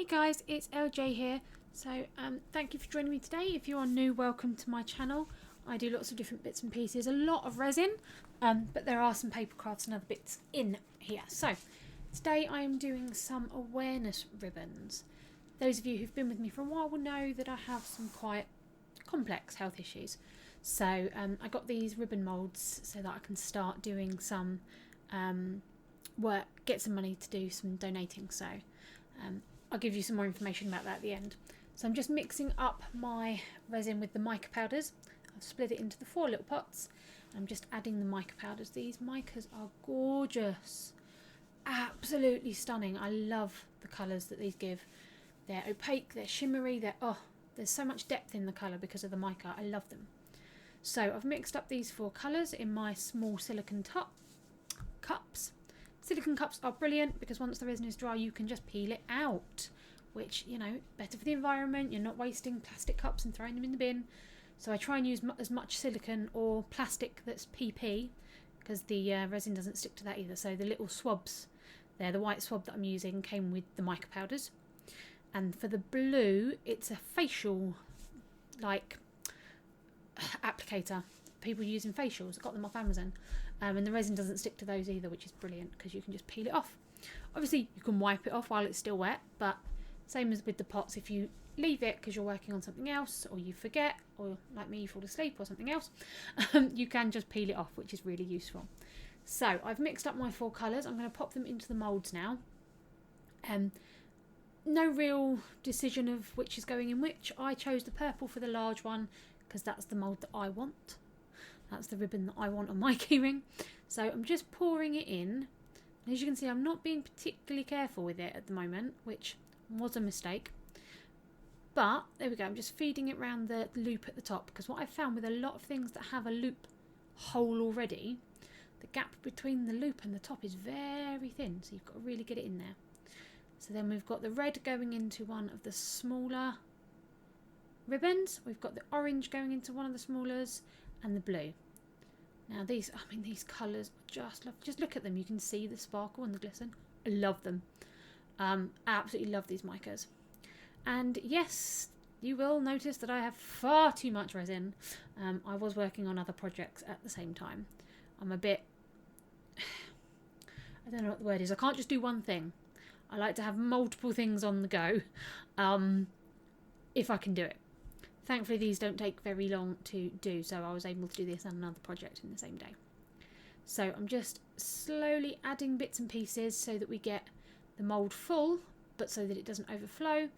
Hey guys, it's LJ here. So thank you for joining me today. If you are new, welcome to my channel. I do lots of different bits and pieces, a lot of resin, but there are some paper crafts and other bits in here. So today I am doing some awareness ribbons. Those of you who've been with me for a while will know that I have some quite complex health issues. So I got these ribbon moulds so that I can start doing some work, get some money to do some donating. So I'll give you some more information about that at the end. So I'm just mixing up my resin with the mica powders. I've split it into the 4 little pots. I'm just adding the mica powders. These micas are gorgeous. Absolutely stunning. I love the colours that these give. They're opaque, they're shimmery, there's so much depth in the colour because of the mica. I love them. So I've mixed up these 4 colours in my small silicone cups. Silicone cups are brilliant because once the resin is dry you can just peel it out, which, you know, better for the environment. You're not wasting plastic cups and throwing them in the bin. So I try and use as much silicone or plastic that's PP because the resin doesn't stick to that either. So the little swabs there, the white swab that I'm using came with the mica powders. And for the blue, it's a facial like applicator people use in facials. I got them off Amazon. And the resin doesn't stick to those either, which is brilliant because you can just peel it off. Obviously you can wipe it off while it's still wet, but same as with the pots, if you leave it because you're working on something else or you forget, or like me, you fall asleep or something else, you can just peel it off, which is really useful. So I've mixed up my 4 colours. I'm going to pop them into the moulds now. No real decision of which is going in which. I chose the purple for the large one because that's the mould that I want. That's the ribbon that I want on my keyring. So I'm just pouring it in. And as you can see, I'm not being particularly careful with it at the moment, which was a mistake. But there we go. I'm just feeding it around the loop at the top, because what I've found with a lot of things that have a loop hole already, the gap between the loop and the top is very thin. So you've got to really get it in there. So then we've got the red going into one of the smaller ribbons. We've got the orange going into one of the smallers, and the blue. Now these colours, just look at them. You can see the sparkle and the glisten. I love them. Absolutely love these micas. And yes, you will notice that I have far too much resin. I was working on other projects at the same time. I'm a bit, I don't know what the word is. I can't just do one thing. I like to have multiple things on the go, if I can do it. Thankfully these don't take very long to do, so I was able to do this on another project in the same day. So I'm just slowly adding bits and pieces so that we get the mould full, but so that it doesn't overflow.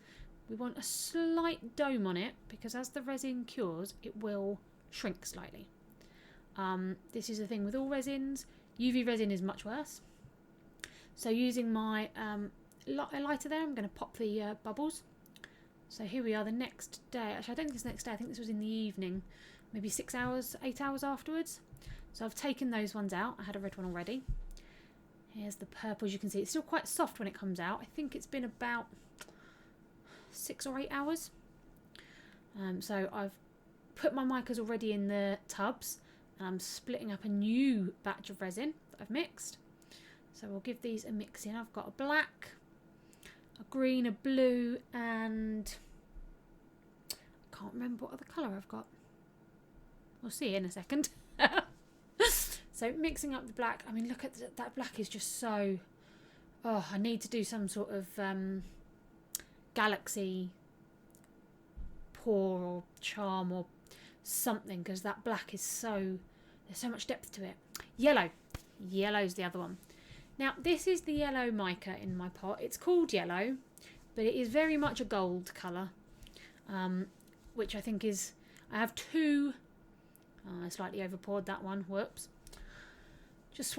We want a slight dome on it because as the resin cures it will shrink slightly. This is the thing with all resins. UV resin is much worse. So using my lighter there, I'm going to pop the bubbles. So here we are the next day. Actually, I don't think it's the next day. I think this was in the evening, maybe 6 hours, 8 hours afterwards. So I've taken those ones out. I had a red one already. Here's the purple. As you can see, it's still quite soft when it comes out. I think it's been about 6 or 8 hours. So I've put my micas already in the tubs, and I'm splitting up a new batch of resin that I've mixed. So we'll give these a mix in. I've got a black, a green, a blue, and I can't remember what other colour I've got. We'll see in a second. So mixing up the black. I mean, look at that black is just so... Oh, I need to do some sort of galaxy pour or charm or something, because that black is so... There's so much depth to it. Yellow. Yellow's the other one. Now, this is the yellow mica in my pot. It's called yellow, but it is very much a gold colour, which I think is... I have 2... I slightly over-poured that one. Whoops. Just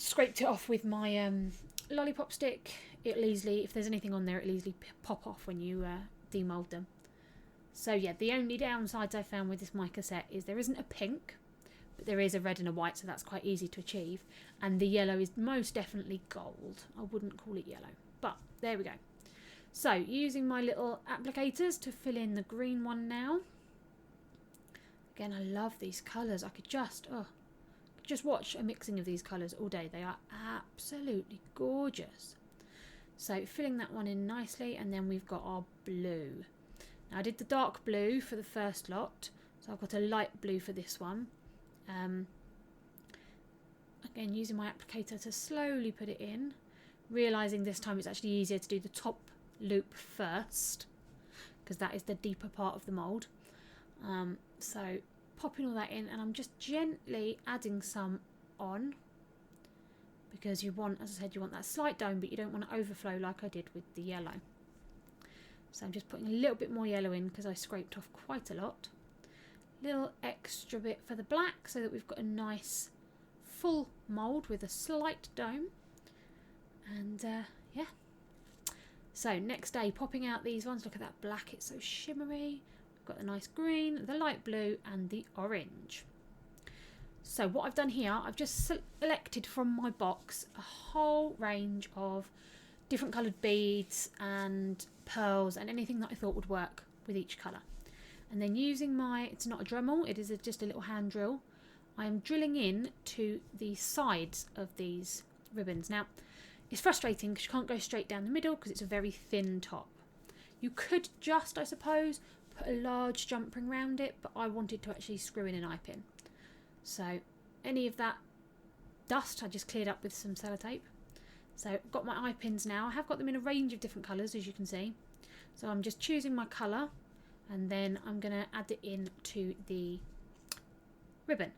scraped it off with my lollipop stick. It'll easily, if there's anything on there, it'll easily pop off when you demould them. So yeah, the only downsides I found with this mica set is there isn't a pink, but there is a red and a white, so that's quite easy to achieve. And the yellow is most definitely gold. I wouldn't call it yellow, but there we go. So using my little applicators to fill in the green one now. Again, I love these colours. I could just watch a mixing of these colours all day. They are absolutely gorgeous. So filling that one in nicely, and then we've got our blue. Now I did the dark blue for the first lot, so I've got a light blue for this one. Again, using my applicator to slowly put it in, realising this time it's actually easier to do the top loop first, because that is the deeper part of the mould. So popping all that in, and I'm just gently adding some on, because you want, as I said, you want that slight dome, but you don't want to overflow like I did with the yellow. So I'm just putting a little bit more yellow in because I scraped off quite a lot. Little extra bit for the black so that we've got a nice full mould with a slight dome. And yeah. So next day, popping out these ones. Look at that black, it's so shimmery. We've got the nice green, the light blue and the orange. So what I've done here, I've just selected from my box a whole range of different coloured beads and pearls and anything that I thought would work with each colour. And then using my, it's not a Dremel, it is just a little hand drill, I am drilling in to the sides of these ribbons. Now, it's frustrating because you can't go straight down the middle because it's a very thin top. You could just, I suppose, put a large jump ring around it, but I wanted to actually screw in an eye pin. So any of that dust I just cleared up with some sellotape. So I've got my eye pins now. I have got them in a range of different colours, as you can see. So I'm just choosing my colour, and then I'm going to add it in to the ribbon.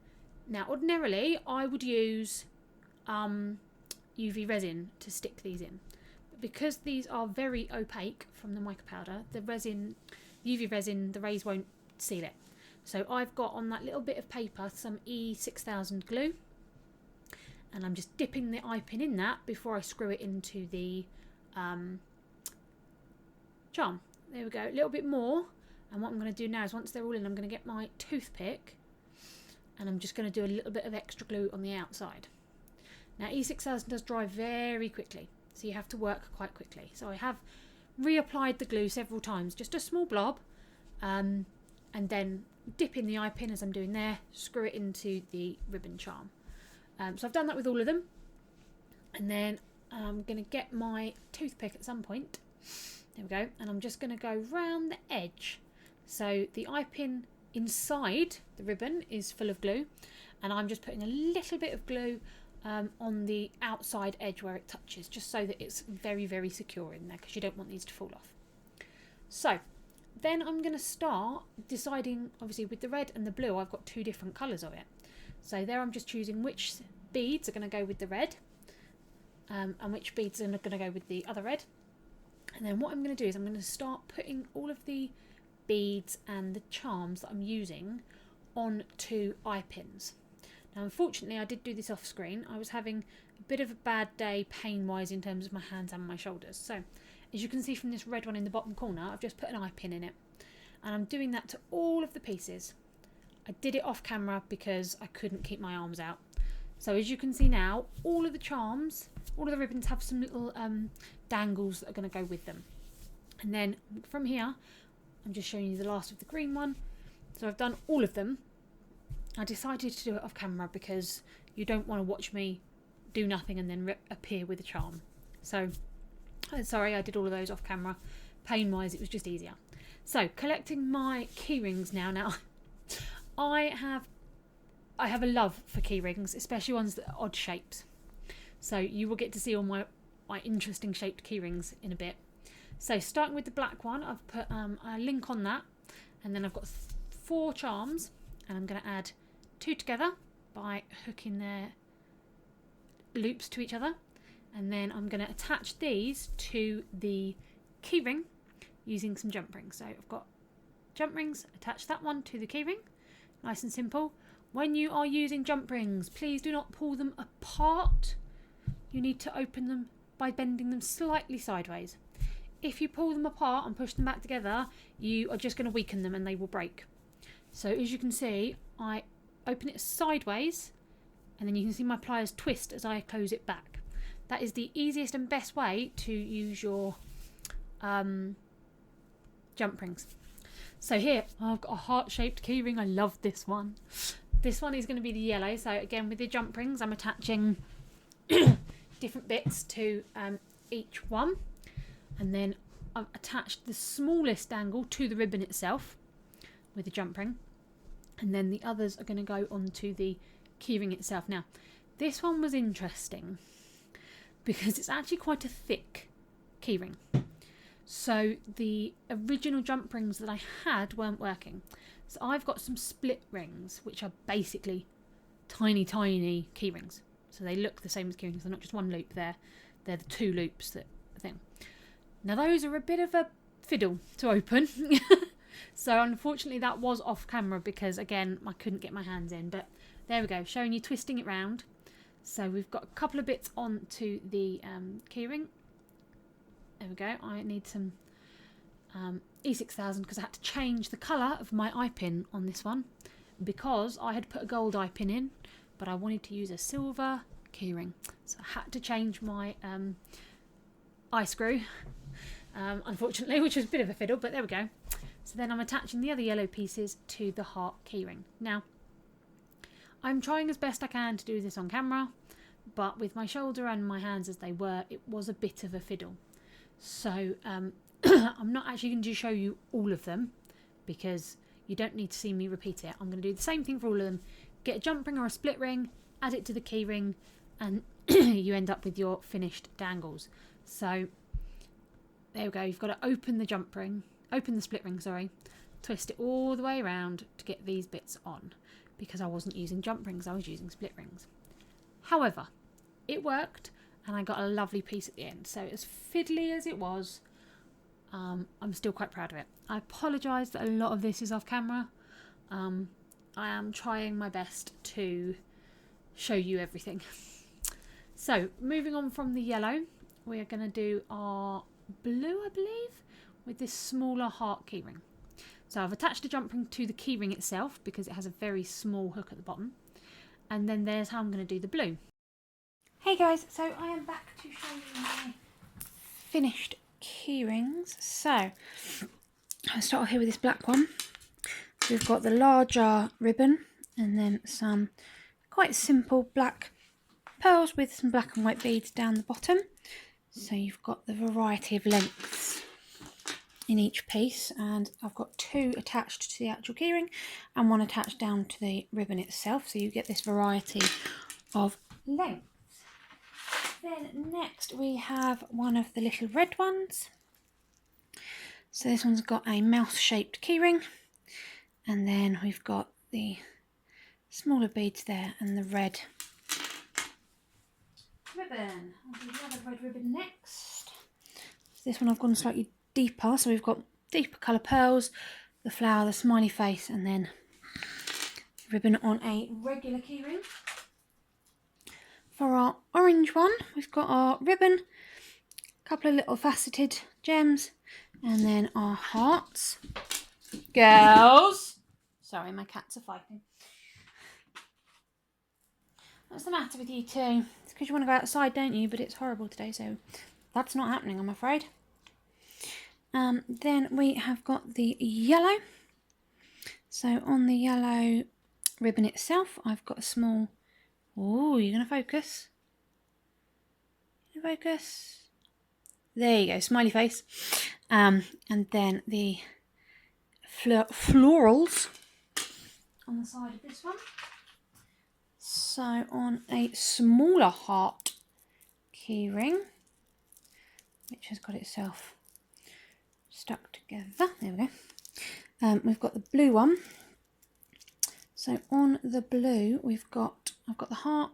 Now ordinarily I would use UV resin to stick these in, but because these are very opaque from the mica powder, the resin, UV resin, the rays won't seal it. So I've got on that little bit of paper some E6000 glue, and I'm just dipping the eye pin in that before I screw it into the charm. There we go, a little bit more. And what I'm going to do now is, once they're all in, I'm going to get my toothpick and I'm just going to do a little bit of extra glue on the outside. Now E6000 does dry very quickly, so you have to work quite quickly. So I have reapplied the glue several times, just a small blob, and then dip in the eye pin as I'm doing there, screw it into the ribbon charm. So I've done that with all of them, and then I'm going to get my toothpick at some point. There we go, and I'm just going to go round the edge. So the eye pin inside the ribbon is full of glue, and I'm just putting a little bit of glue on the outside edge where it touches, just so that it's very, very secure in there, because you don't want these to fall off. So then I'm going to start deciding, obviously with the red and the blue, I've got two different colours of it. So there I'm just choosing which beads are going to go with the red, and which beads are going to go with the other red. And then what I'm going to do is I'm going to start putting all of the beads and the charms that I'm using onto eye pins. Now unfortunately I did do this off screen. I was having a bit of a bad day pain wise in terms of my hands and my shoulders. So as you can see from this red one in the bottom corner, I've just put an eye pin in it, and I'm doing that to all of the pieces. I did it off camera because I couldn't keep my arms out. So as you can see now, all of the charms, all of the ribbons have some little dangles that are going to go with them. And then from here, I'm just showing you the last of the green one. So I've done all of them. I decided to do it off camera because you don't want to watch me do nothing and then appear with a charm. So sorry, I did all of those off camera. Pain wise, it was just easier. So collecting my key rings now. Now I have a love for key rings, especially ones that are odd shapes. So you will get to see all my interesting shaped key rings in a bit. So starting with the black one, I've put a link on that, and then I've got 4 charms, and I'm going to add 2 together by hooking their loops to each other, and then I'm going to attach these to the key ring using some jump rings. So I've got jump rings, attach that one to the key ring, nice and simple. When you are using jump rings, please do not pull them apart. You need to open them by bending them slightly sideways. If you pull them apart and push them back together, you are just going to weaken them and they will break. So as you can see, I open it sideways, and then you can see my pliers twist as I close it back. That is the easiest and best way to use your jump rings. So here, I've got a heart-shaped keyring. I love this one. This one is going to be the yellow. So again, with the jump rings, I'm attaching different bits to each one. and then I've attached the smallest dangle to the ribbon itself with the jump ring, and then the others are going to go onto the keyring itself. Now this one was interesting because it's actually quite a thick keyring, so the original jump rings that I had weren't working. So I've got some split rings, which are basically tiny key rings. So they look the same as key rings. They're not just one loop there. They're the 2 loops that thing. Now those are a bit of a fiddle to open. So unfortunately that was off camera because again I couldn't get my hands in. But there we go, showing you twisting it round. So we've got a couple of bits onto the key ring. There we go. I need some E6000 because I had to change the colour of my eye pin on this one because I had put a gold eye pin in, but I wanted to use a silver keyring, so I had to change my eye screw, unfortunately, which was a bit of a fiddle, but there we go. So then I'm attaching the other yellow pieces to the heart keyring. Now I'm trying as best I can to do this on camera, but with my shoulder and my hands as they were, it was a bit of a fiddle. So I'm not actually going to show you all of them because you don't need to see me repeat it. I'm going to do the same thing for all of them. Get a jump ring or a split ring, add it to the key ring, and you end up with your finished dangles. So there we go. You've got to open the jump ring, open the split ring, sorry, twist it all the way around to get these bits on because I wasn't using jump rings, I was using split rings. However, it worked and I got a lovely piece at the end. So as fiddly as it was, I'm still quite proud of it. I apologise that a lot of this is off camera. I am trying my best to show you everything. So moving on from the yellow, we are going to do our blue, I believe, with this smaller heart keyring. So I've attached a jump ring to the keyring itself because it has a very small hook at the bottom. And then there's how I'm going to do the blue. Hey guys, so I am back to show you my finished keyrings. So I'll start off here with this black one. We've got the larger ribbon and then some quite simple black pearls with some black and white beads down the bottom. So you've got the variety of lengths in each piece, and I've got 2 attached to the actual keyring and 1 attached down to the ribbon itself, so you get this variety of lengths. Then next we have one of the little red ones. So this one's got a mouse shaped keyring, and then we've got the smaller beads there and the red ribbon. I'll do the other red ribbon next. So this one I've gone slightly deeper, so we've got deeper colour pearls, the flower, the smiley face, and then ribbon on a regular keyring. For our orange one, we've got our ribbon, a couple of little faceted gems, and then our hearts. Girls! Sorry, my cats are fighting. What's the matter with you two? It's because you want to go outside, don't you? But it's horrible today, so that's not happening, I'm afraid. Then we have got the yellow. So on the yellow ribbon itself, I've got a small... Oh, you're going to focus? Focus. There you go, smiley face. And then the florals on the side of this one. So on a smaller heart keyring, which has got itself stuck together. There we go. We've got the blue one. So on the blue, I've got the heart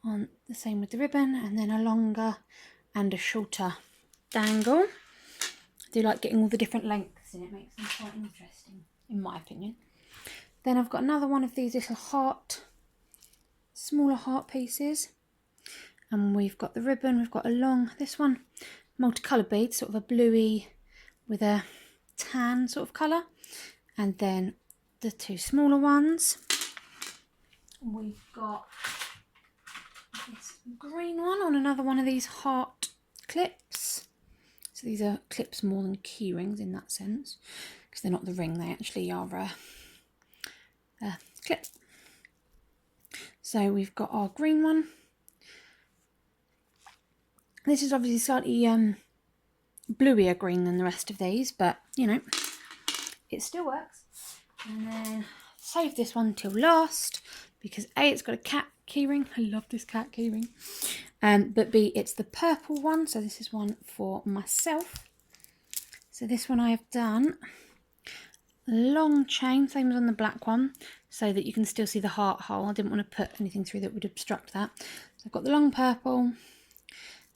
on the same with the ribbon, and then a longer and a shorter dangle. I do like getting all the different lengths in it, makes them quite interesting, in my opinion. Then I've got another one of these little smaller heart pieces, and we've got the ribbon. We've got a long, this one, multicoloured beads, sort of a bluey with a tan sort of colour, and then the 2 smaller ones. We've got this green one on another one of these heart clips. So these are clips more than key rings in that sense, because they're not the ring, they actually are a clip. So we've got our green one. This is obviously slightly bluier green than the rest of these, but you know, it still works. And then save this one till last because A, it's got a cat keyring. I love this cat keyring. But B, it's the purple one, so this is one for myself. So this one I have done a long chain, same as on the black one, so that you can still see the heart hole. I didn't want to put anything through that would obstruct that. So I've got the long purple,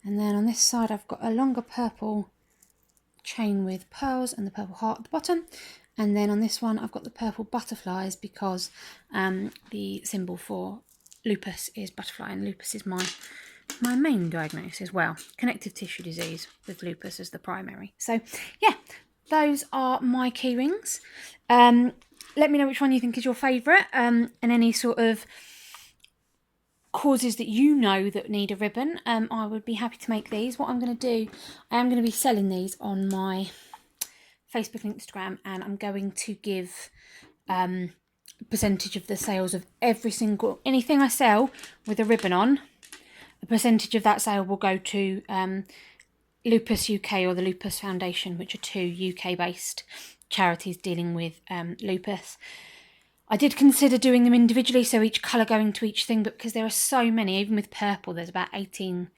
and then on this side I've got a longer purple chain with pearls and the purple heart at the bottom. And then on this one I've got the purple butterflies because the symbol for lupus is butterfly, and lupus is my main diagnosis as well. Connective tissue disease with lupus as the primary. So yeah, those are my key rings. Let me know which one you think is your favourite, and any sort of causes that you know that need a ribbon. I would be happy to make these. What I'm going to do, I am going to be selling these on my Facebook and Instagram, and I'm going to give a percentage of the sales of anything I sell with a ribbon on. A percentage of that sale will go to Lupus UK or the Lupus Foundation, which are two UK-based charities dealing with lupus. I did consider doing them individually, so each colour going to each thing, but because there are so many, even with purple, there's about 18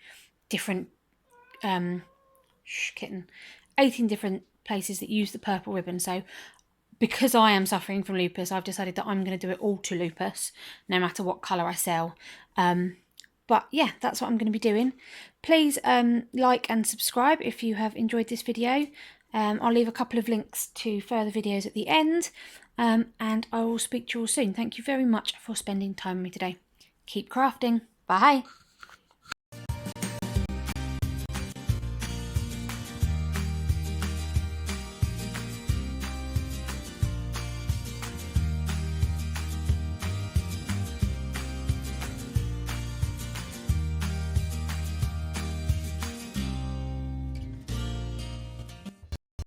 different 18 different places that use the purple ribbon. So because I am suffering from lupus, I've decided that I'm going to do it all to lupus, no matter what colour I sell. But yeah, that's what I'm going to be doing. Please like and subscribe if you have enjoyed this video. I'll leave a couple of links to further videos at the end. And I will speak to you all soon. Thank you very much for spending time with me today. Keep crafting. Bye.